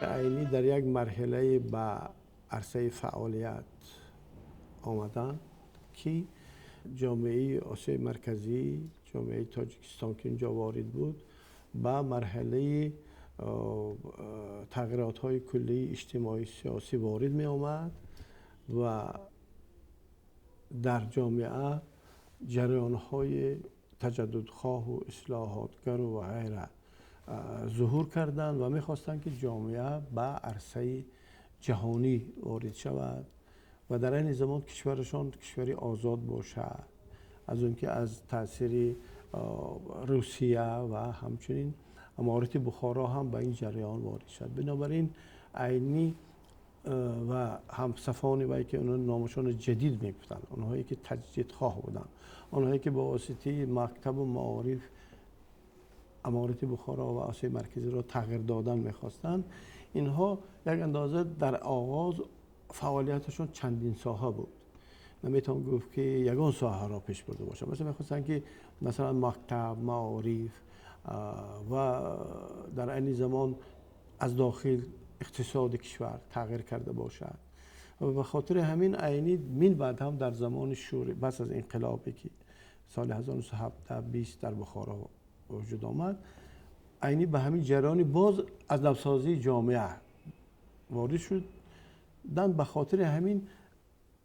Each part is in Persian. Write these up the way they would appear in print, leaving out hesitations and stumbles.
عینی در یک مرحله به عرصه فعالیت آمدن که جامعه آسیای مرکزی، جامعه تاجیکستان که اینجا وارد بود، به مرحله تغییرات های کلی اجتماعی سیاسی وارد می آمد و در جامعه جریان های تجددخواه و اصلاحاتگر و غیره ظهور کردند و میخواستند که جامعه به عرصه جهانی وارد شود و در این زمان کشورشان کشوری آزاد باشد، از اون که از تاثیر روسیه و همچنین امارت بخارا هم به این جریان وارد شد. بنابراین عینی و همصفان وی که اونها نامشان جدید میگفتن، اونهایی که تجدید خواه بودن، اونهایی که با واسطه مکتب و معارف امارت بخارا و آسیای مرکزی را تغییر دادن میخواستند، اینها یک اندازه در آغاز فعالیتشون چندین ساحه بود. نمیتونم گفت که یگان ساحه را پیش برده باشه. مثلا میخواستن که مثلا مکتب، معارف و در این زمان از داخل اقتصاد کشور تغییر کرده باشد و به خاطر همین عینی من بعد هم در زمان شوری بس از انقلابی که سال 1917 در بخارا وجود آمد، عینی به همین جریان باز از نوسازی جامعه وارد شد. به خاطر همین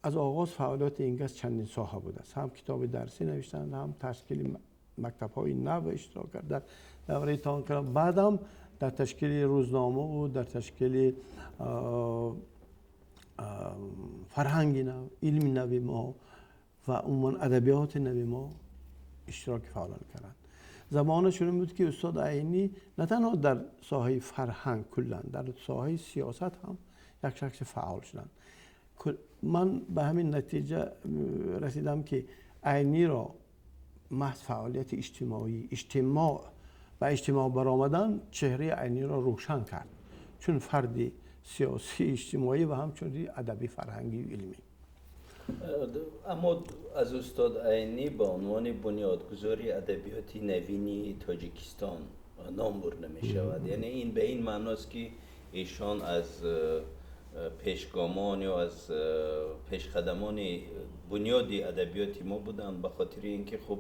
از آغاز فعالیت اینگس چندین ساحه بوده است. هم کتاب درسی نوشتن، هم تشکیل مکتب های نو اشتراک کرد در دوره انقلاب، بعد هم در تشکیل روزنامه و در تشکیل فرهنگ نو، علم نو ما و عموما ادبیات نو ما اشتراک فعالان کردند. زمانشون بود که استاد عینی نه تنها در ساحه فرهنگ کلا، در ساحه سیاست هم یک شخص فعال شدند. من به همین نتیجه رسیدم که عینی را محض فعالیت اجتماعی، اجتماع برآمدن چهره عینی را روشن کرد، چون فردی سیاسی، اجتماعی و همچنین ادبی، فرهنگی و علمی. اما از استاد عینی به عنوان بنیادگذاری ادبیات نوین تاجیکستان نام برده می شود. یعنی این به این معناست که ایشان از پیشگامان یا از پیشقدمان بنیادی ادبیات ما بودند، به خاطر اینکه خب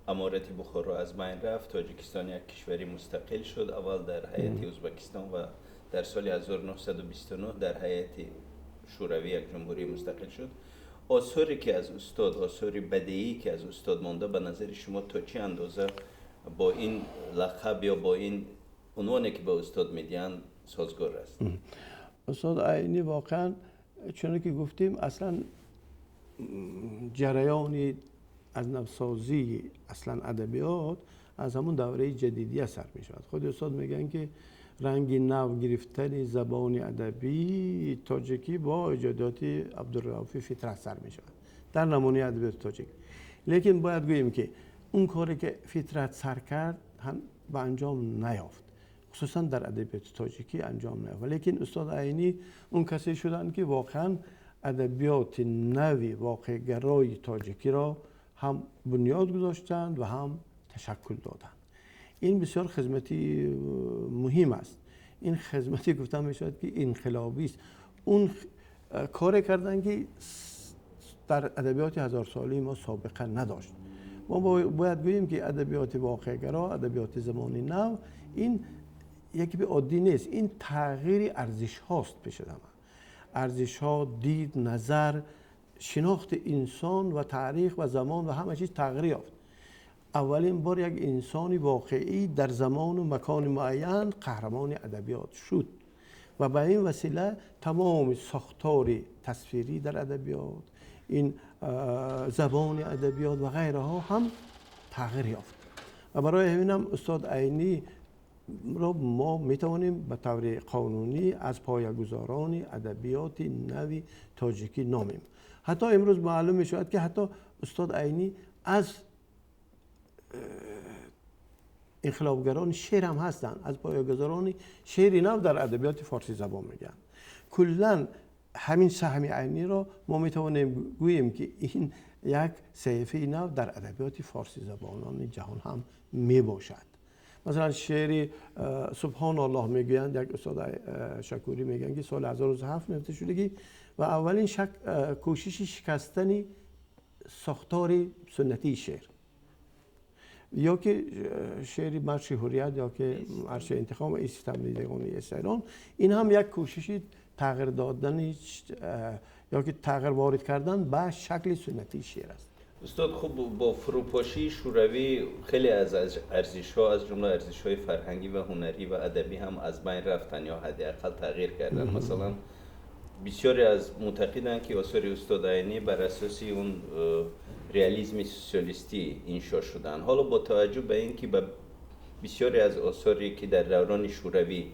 امارت بخارا از بین رفت، تاجیکستان یک کشوری مستقل شد، اول در هیئت ازبکستان و در سال 1929 در هیئت شوروی یک جمهوری مستقل شد. آثاری که از استاد، آثار بدیعی که از استاد مانده، به نظر شما تا چه اندازه با این لقب یا با این عنوانی که به استاد میدین سازگار است؟ استاد عینی واقعا چون که گفتیم اصلا جریانی از نوسازی اصلا ادبیات از همون دوره جدیدی سر می شود. خود استاد میگن که رنگ نو گرفتن زبان ادبی تاجیکی با ایجادات عبدالرؤوف فطرت سر می شود در نمونه ادبیات تاجیک. لیکن باید گوییم که اون کاری که فطرت سر کرد هم به انجام نیافت، خصوصا در ادبیات تاجیکی انجام نیافت. لیکن استاد عینی اون کسی شدن که واقعا ادبیات نوی واقع گرای تاجیکی را هم بنیاد گذاشتند و هم تشکل دادند. این بسیار خدمتی مهم است. این خدمتی گفتم میشود که انقلابی است. اون کار کردن که در ادبیات هزار ساله ما سابقه نداشت. ما باید بگوییم که ادبیات واقع‌گرا، ادبیات زمان نو، این یکی به عادی نیست. این تغییر ارزش هاست پیش من. ارزش ها، دید، نظر، شناخت انسان و تاریخ و زمان و همه چیز تغییر یافت. اولین بار یک انسانی واقعی در زمان و مکان معین قهرمان ادبیات شد و به این وسیله تمام ساختار تصویری در ادبیات، این زبان ادبیات و غیره ها هم تغییر یافت. و برای همین هم استاد عینی را ما میتوانیم به طور قانونی از پایه‌گذاران ادبیات نوی تاجیکی نامیم. حتی امروز معلوم می شود که حتی استاد عینی از انقلابگران شعر هم هستند، از پایه‌گذاران شعر نو در ادبیات فارسی زبان میگن. کلا همین سهم عینی را ما میتوانیم گوییم که این یک صحیفه نو در ادبیات فارسی زبانان جهان هم می باشد. مثلا شعری سبحان الله میگویند، یک استاد شکوری میگن که سال 1007 نوشته شده و اولین کوشش شکستن ساختار سنتی شعر، یا که شعری مرش حریت یا که مرش انتخاب ایست تمدیدگانی ایران، این هم یک کوشش تغییر دادن یا که تغییر وارد کردن به شکل سنتی شعر است. استاد خوب با فروپاشی شوروی خیلی از ارزش‌ها از جمله ارزش‌های فرهنگی و هنری و ادبی هم از بین رفتن یا حداقل تغییر کردن. مثلا بسیاری از معتقدند که آثار استاد عینی بر اساس اون ریالیسم سوسیالیستی انشا شدن. حالا با توجه به اینکه بسیاری از آثاری که در دوران شوروی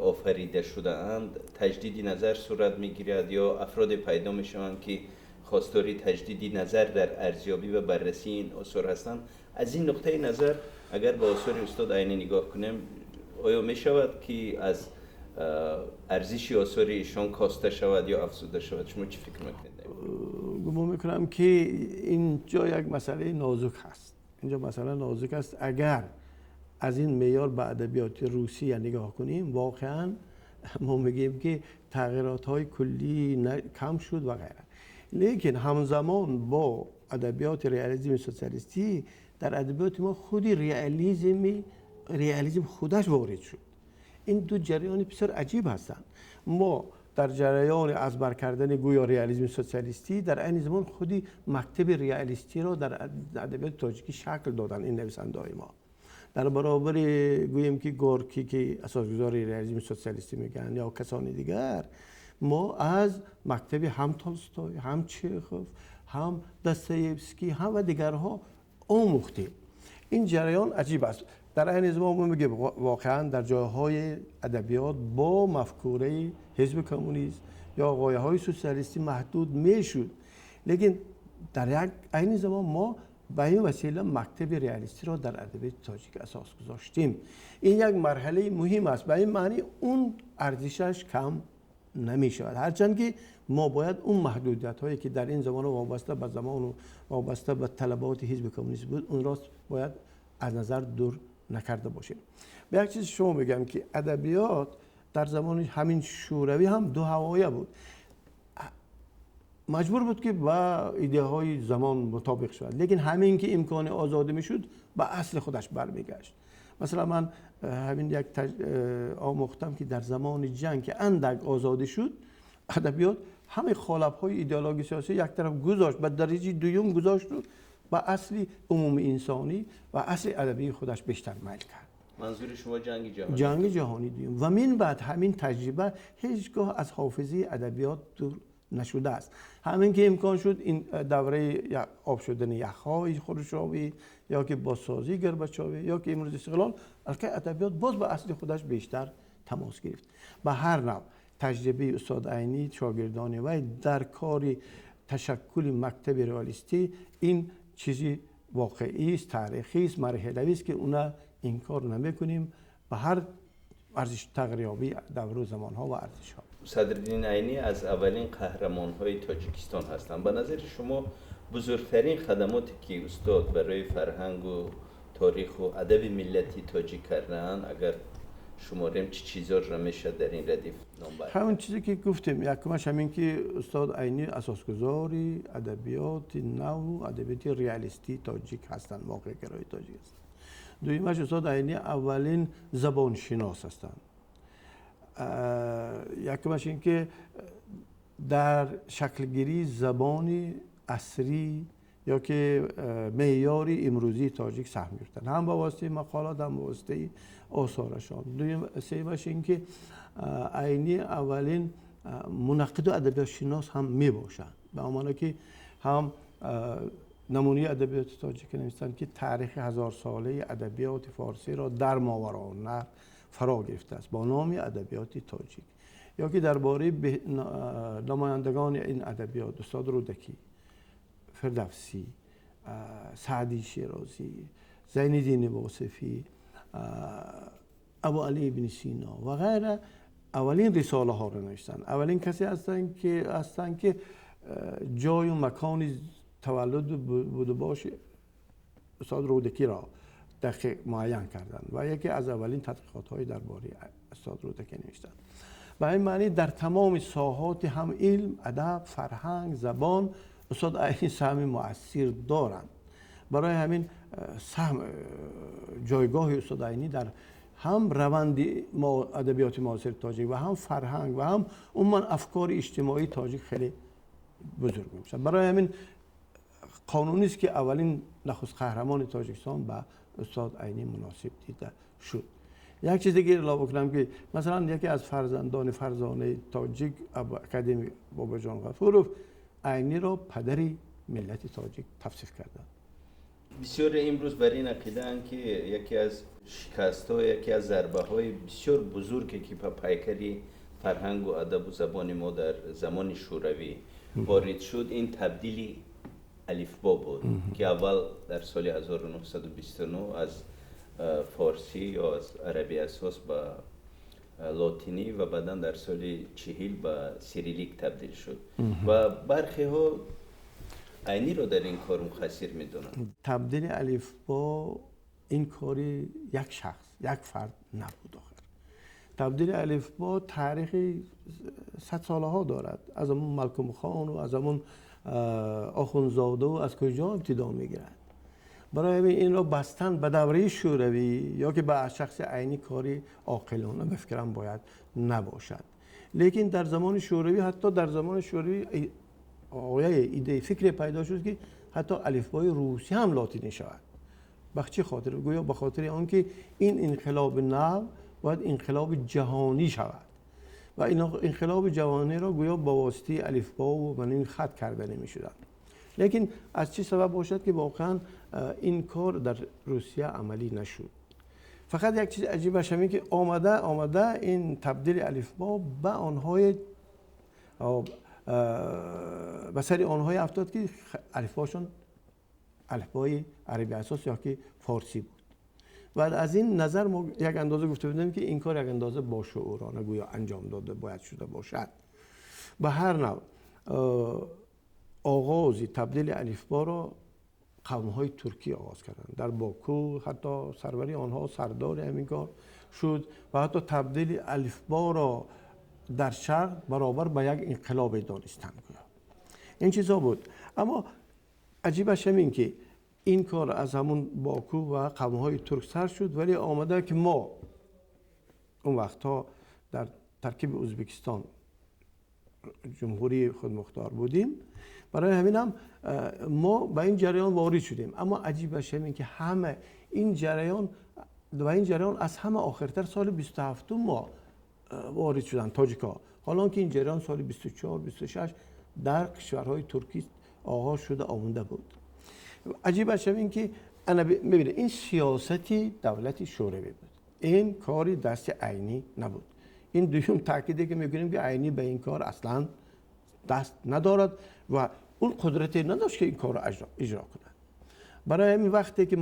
آفریده شده‌اند تجدید نظر صورت می‌گیرد یا افراد پیدا می‌شوند که خواستاری تجدیدی نظر در ارزیابی و بررسی این آثار هستند. از این نقطه نظر اگر به آثار استاد عینی نگاه کنیم، آیا می شود که از ارزش آثار ایشان کاسته شود یا افزوده شود؟ شما چی فکر میکنید؟ گمان میکنم که اینجا یک مسئله نازک هست. اینجا مسئله نازک است. اگر از این معیار به ادبیات روسیه نگاه کنیم، واقعا ما میگیم که تغییرات های کلی کم شد و غیره. لیکن همزمان با ادبیات ریالیسم سوسیالیستی در ادبیات ما خودی ریالیسم خودش وارد شد. این دو جریان بسیار عجیب هستند. ما در جریان از بر کردن گویا ریالیسم سوسیالیستی در عین زمان خودی مکتب ریالیستی را در ادبیات تاجیکی شکل دادن این نویسنده‌های ما. در برابر گوییم که گورکی که اساسگذار ریالیسم سوسیالیستی میگن یا کسانی دیگر، ما از مکتب هم تولستوی، هم چخوف، هم داستایوفسکی، هم و دیگرها آموختیم. این جریان عجیب است. در این زمان ما میگیم واقعا در جایهای ادبیات با مفکوره حزب کمونیست یا غایه‌های سوسیالیستی محدود میشد، لیکن در یک این زمان ما به این وسیله مکتب ریالیستی را در ادبیات تاجیک اساس گذاشتیم. این یک مرحله مهم است. به این معنی اون ارزشش کم نمی شود، هرچند که ما باید اون محدودیت هایی که در این زمان وابسته به زمان و وابسته به طلبات حزب کمونیست بود، اون را باید از نظر دور نکرده باشیم. به یک چیز شما میگم که ادبیات در زمان همین شوروی هم دو هوایه بود، مجبور بود که با ایده های زمان مطابق شود، لیکن همین که امکان آزادی میشد به اصل خودش برمیگشت. مثلا من همین یک آموختم که در زمان جنگ که اندک آزادی شد، ادبیات همه خالب های ایدئولوژی سیاسی یک طرف گذاشت، به درجه دوم گذاشت و به اصل عموم انسانی و اصل ادبی خودش بیشتر میل کرد. منظور شما جنگ جهانی؟ جنگ جهانی دوم. و من بعد همین تجربه هیچگاه از حافظه ادبیات دور نشده است. همین که امکان شد این دوره آب شدن یخ‌های خروشاوی یا که بازسازی گرباچوی یا که امروز استقلال، البته ادبیات باز به اصل خودش بیشتر تماس گرفت. به هر نوع تجربه استاد عینی، شاگردان وی در کار تشکل مکتب ریالیستی این چیزی واقعی است، تاریخی است، مرحله‌ای است که اونا انکار نمی‌کنیم. به هر ارزش تغییریابی دور زمان‌ها و ارزش‌ها. صدرالدین عینی از اولین قهرمان‌های تاجیکستان هستند. به نظر شما بزرگترین خدماتی که استاد برای فرهنگ و تاریخ و ادب ملتی تاجیک کردن، اگر شماریم چه چیزا را میشه در این ردیف نام برد؟ همون چیزی که گفتیم، یکمش همین که استاد عینی اساسگذاری ادبیات نو و ادبیات ریالیستی تاجیک هستند، واقع گرای تاجیک هستند. دویمش استاد عینی اولین زبان شناس هستند. یکمش این که در شکلگیری زبان عصری یا که معیاری امروزی تاجیک سهم گرفتن، هم با واسطه مقالات هم با واسطه آثارشان. سومش این که عینی اولین منقد و ادبیات شناس هم می باشند، به معنی که هم نمونه ادبیات تاجیک نوشتن که تاریخ 1000 ساله ادبیات فارسی را در ماوراءالنهر فرا گرفته است با نام ادبیات تاجیک، یا که درباره نمایندگان این ادبیات استاد رودکی، فردوسی، سعدی شیرازی، زین الدین واصفی، ابو علی ابن سینا و غیره اولین رساله ها را نوشتن. اولین کسی هستند که جای و مکان تولد بود باش استاد رودکی را دقیق معین کردن و یکی از اولین تحقیقات های درباره استاد رودکی نوشتن. به این معنی در تمام ساحات هم علم، ادب، فرهنگ، زبان استاد عینی سهم مؤثر دارند. برای همین سهم جایگاه استاد عینی در هم روند ادبیات معاصر تاجیک و هم فرهنگ و هم عموما افکار اجتماعی تاجیک خیلی بزرگ میشه. برای همین قانونی است که اولین نخست قهرمان تاجیکستان به استاد عینی مناسب دیده شد. یک چیز دیگه اضافه کنم که مثلا یکی از فرزندان فرزانه تاجیک اکادمی باباجان غفورов عینی را پدری ملت تاجیک توصیف کردند. بسیار امروز بر این عقیده‌اند که یکی از شکست‌ها، یکی از ضربه‌های بسیار بزرگی که به پیکری فرهنگ و ادب و زبان ما در زمان شوروی وارد شد این تبدیل الفبا بود که اول در سال 1929 از فارسی یا از عربی اساس به لاتینی و بعدا در سال 40 به سیریلیک تبدیل شد و برخی ها عینی رو در این کار مقصر میدونن. تبدیل الفبا این کاری یک شخص، یک فرد نبود. آخر تبدیل الفبا تاریخ 100 ساله ها دارد. از همون ملکم خان و از همون آخوندزاده و از کجا ابتدا میگیرد. برای همین این را بستن به دوره شوروی یا که به شخص عینی کاری عاقلانه بفکرم باید نباشد. لیکن در زمان شوروی، حتی در زمان شوروی ایده فکر پیدا شد که حتی الفبای روسی هم لاتینی شود. به چه خاطر؟ گویا به خاطر آنکه این انقلاب نو باید انقلاب جهانی شود و این انقلاب جهانی را گویا با واسطه الفبا و این خط کرده نمی‌شدند. لیکن از چه سبب باشد که واقعا این کار در روسیه عملی نشد. فقط یک چیز عجیبش همین که آمده این تبدیل الفبا به آنهای به سر آنهای افتاد که الفباشون الفبای عربی اساس یا که فارسی بود. و از این نظر ما یک اندازه گفته بودیم که این کار یک اندازه باشعورانه گویا انجام داده باید شده باشد. به هر نوع آغاز تبدیل الفبا را قوم‌های ترکی آغاز کردند. در باکو حتی سروری آنها سردار همین کار شد و حتی تبدیل الفبا را در شرق برابر با یک انقلاب دانستند. این چیزا بود. اما عجیبش همین که این کار از همون باکو و قوم‌های ترک سر شد، ولی آمده که ما اون وقتها در ترکیب ازبکستان جمهوری خودمختار بودیم. برای همین هم ما به این جریان وارد شدیم. اما عجیبش همین که همه این جریان از همه آخرتر سال 27 ما وارد شدن تاجیک‌ها. حالا که این جریان سال 24 26 در کشورهای ترکی آغاز شده آمده بود. عجیبش همین که ببینید این سیاستی دولت شوروی بود. این کاری دست عینی نبود. این دوم تاکیدی که می‌کنیم که عینی به این کار اصلاً دست ندارد و اون قدرتی نداشت که این کار را اجرا کند. برای همین وقتی که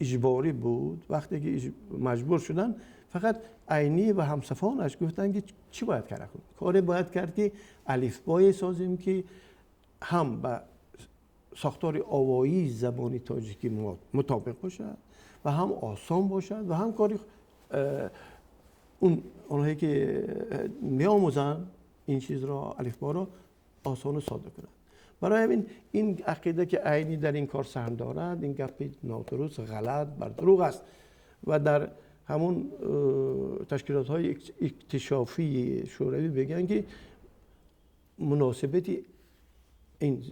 اجباری بود، وقتی که مجبور شدن، فقط عینی و همصفانش گفتن که چی باید کرد؟ کاری باید کرد که الفبای سازیم که هم به ساختار آوایی زبانی تاجیکی مطابق باشد و هم آسان باشد و هم کاری اونهایی که می‌آموزن این چیز را الفبا را آسان و ساده کنند. برای همین این عقیده که عینی در این کار سهم دارد، این گپ نادرست، غلط، بر دروغ است و در همون تشکیلات‌های اکتشافی شوروی بگن که مناسبت این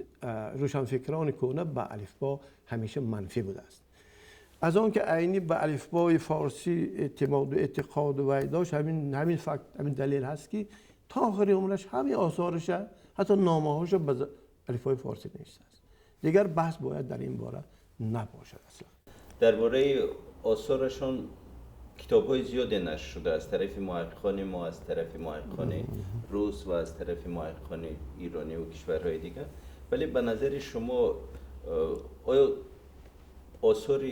روشنفکران کهنه به الفبا همیشه منفی بوده است. از آن که عینی به الفبای فارسی اعتماد و اعتقاد و داشت، همین فکت، همین دلیل هست که تا آخر عمرش همین آثارش، حتی نامه‌هاش به الفبای فارسی نوشته است. دیگر بحث باید در این باره نباشد اصلا. درباره آثارشون کتاب‌های زیادی نشر شده از طرف محققان ما، از طرف محققان روس و از طرف محققان ایرانی و کشورهای دیگر. ولی به نظر شما آیا آثار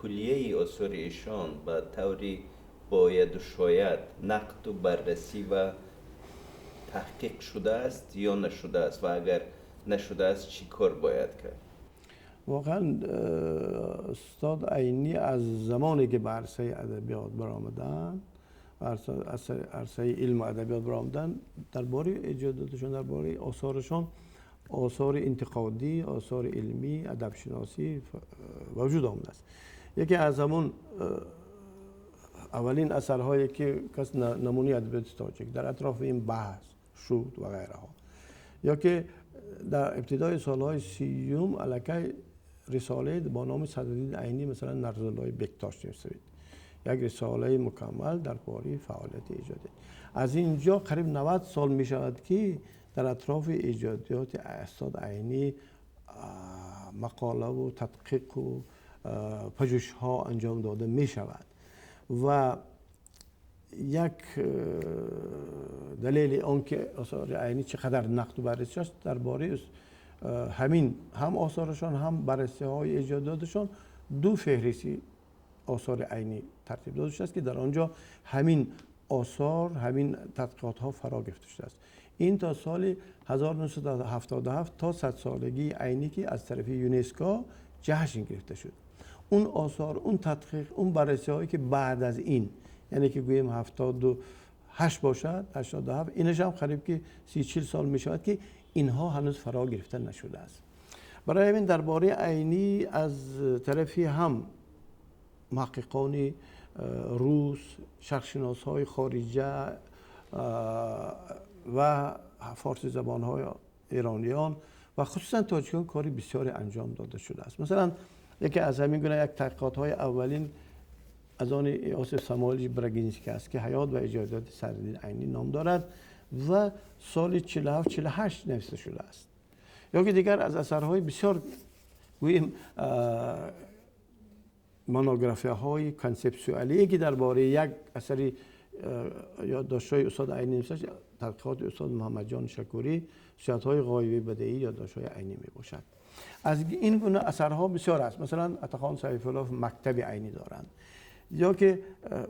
کلیه آثار ایشان به طوری باید و شاید نقد و بررسی و تحقیق شده است یا نشده است و اگر نشده است چی کار باید کرد؟ واقعا استاد عینی از زمانی که به عرصه ادبیات برآمدن، عرصه علم و ادبیات برآمدن، درباره ایجاداتشون، درباره آثارشون، آثار انتقادی، آثار علمی، ادب شناسی وجود آمده است. یکی از همون اولین اثرهایی که کس نمونه ادبیات تاجیک در اطراف این بحث شد و غیره ها، یا که در ابتدای سالهای 30 علاقه رساله با نام صددین عینی مثلا نرزالله بکتاش نوشته، یک رساله مکمل درباره فعالیت ایجادی. از اینجا قریب 90 سال می شود که در اطراف ایجادیات استاد عینی مقاله و تدقیق و پژوهش ها انجام داده می شود و یک دلیل آنکه آثار عینی چقدر نقد و بررسی است درباره همین هم آثارشان هم بررسی های ایجاداتشان دو فهرستی آثار عینی ترتیب داده شده است که در آنجا همین آثار همین تدقیقات ها فرا گرفته شده است. این تا سال 1977 تا 100 سالگی عینی که از طرف یونسکو جشن گرفته شد. اون آثار، اون تدقیق، اون بررسی هایی که بعد از این، یعنی که گوییم 78 باشد، 87، اینش هم قریب که 30-40 سال می شود که اینها هنوز فرا گرفته نشده است. برای همین درباره عینی از طرفی هم محققان روس، شرق‌شناس های خارجه و فارسی زبان های ایرانیان و خصوصا تاجیکان کاری بسیاری انجام داده شده است. مثلا یکی از همین گونه یک تحقیقات های اولین از آن آصف ساموئل براگینسکی است که حیات و ایجادات صددین عینی نام دارد و سال 47-48 نوشته شده است. یا که دیگر از اثرهای بسیار گوییم مونوگرافی های کانسپچوالی که درباره یک اثری یادداشت‌های استاد عینی نوشته، تحقیقات استاد محمد جان شکوری، شهادت‌های غایبی بدیعی یادداشت‌های عینی میباشد. از این گونه اثرها بسیار است. مثلا عطاخان سیف الله مکتب عینی دارند، یا که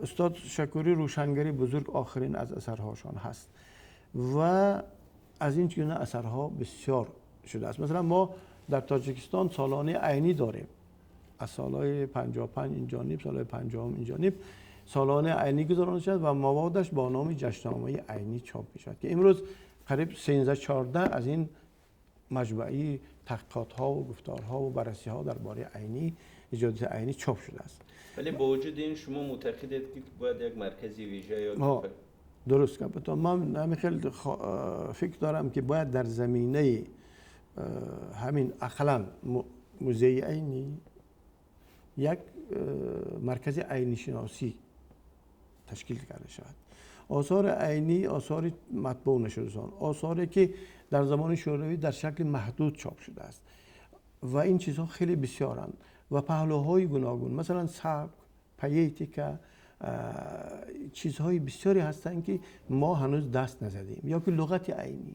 استاد شکوری روشنگری بزرگ آخرین از اثرهاشان هست و از این گونه اثرها بسیار شده است. مثلا ما در تاجیکستان سالانه عینی داریم، از سالهای 55 این جانب، سالهای 50 این جانب سالانه عینی گذارانده شد و موادش با نام جشننامه عینی چاپ می شود که امروز قریب 13-14 از این مجموعه تحقیقات ها و گفتارها و بررسی ها درباره عینی، ایجادات عینی چاپ شده است. ولی با وجود این شما معتقدید که باید یک مرکزی ویژه یا درست که من همین خیلی فکر دارم که باید در زمینه همین اقلا موزه عینی یک مرکز عینی شناسی تشکیل کرده شود. آثار عینی آثار مطبوع نشده، آثاری که در زمان شوروی در شکل محدود چاپ شده است و این چیزها خیلی بسیارند و پهلوهای گوناگون، مثلا سبک، پیتیکا، چیزهای بسیاری هستند که ما هنوز دست نزدیم. یا که لغت عینی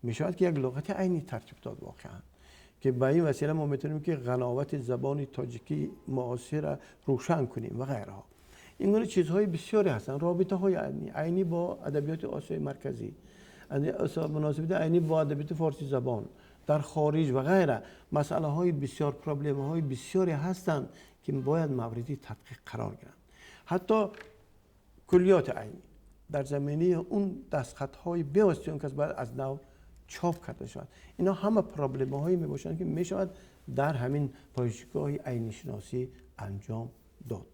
می شود که یک لغت عینی ترتیب داد واقعا که به این وسیله ما میتونیم که غلاوت زبان تاجیکی معاصر روشن کنیم و غیره. این گونه چیزهای بسیاری هستند. رابطه های عینی با ادبیات آسیای مرکزی، مناسبت عینی با ادبیات فارسی زبان در خارج و غیره، مسئله های بسیار، پرابلم های بسیاری هستند که باید موردی تدقیق قرار گیرند. حتی کلیات عینی در زمینه اون دستخط های بی‌واسطه اون کس باید از نو چاپ کرده شود. اینا همه پرابلم هایی می باشند که می شود در همین پژوهشگاه عینی شناسی انجام داد.